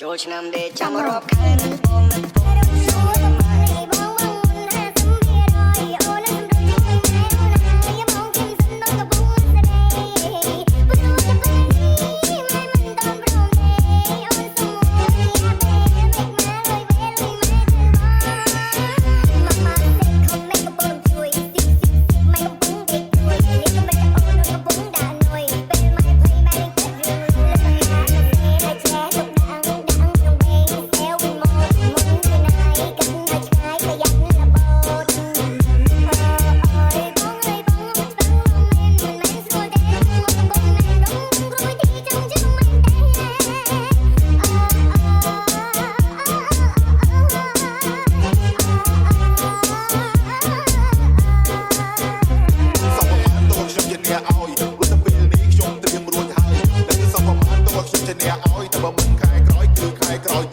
ចូលឆ្នាំដេកចាំរាប់ខែនឹងបងមិនបងសួរទៅម៉ែបងបងមុនថាសំភារយអូននឹងរយមួយណែអូនហើយបងគិនសិនដល់កបួនស្រីព្រោះតែពេលនេះម៉ែមិនដល់ប្រងទេអូនសុំមួយអាពេលមិនម៉ែលុយវេលុយម៉ែទៅបងម៉ាម៉ាសេខំម៉ែកំពុងជួយស៊ីម៉ែកំពុងដេកជួយនេះក៏មិនអូននឹងកំពុងដាក់នុយពេលម៉ែភ័យម៉ែគិតរឿងលឹកខាងតែឆ្លែទុកដាក់ក្នុងវេងសែវវិញមកមុនពីណាយគិតនៅឆ្ងាយប្រយ័ត្នលបោតអើយបងស្បឹងមិនមែនស្គាល់ទេមកកំពុងណែនងរួយទីចង់ជឹងមិនទេសពប្រមាណតួខ្ញុំជាអ្នកឲ្យព្រោះតែពេលនេះខ្ញុំត្រៀមរួចហើយតែសពប្រមាណតួខ្ញុំជាអ្នកឲ្យតែបើមិនខែក្រោយគឺខែក្រោយ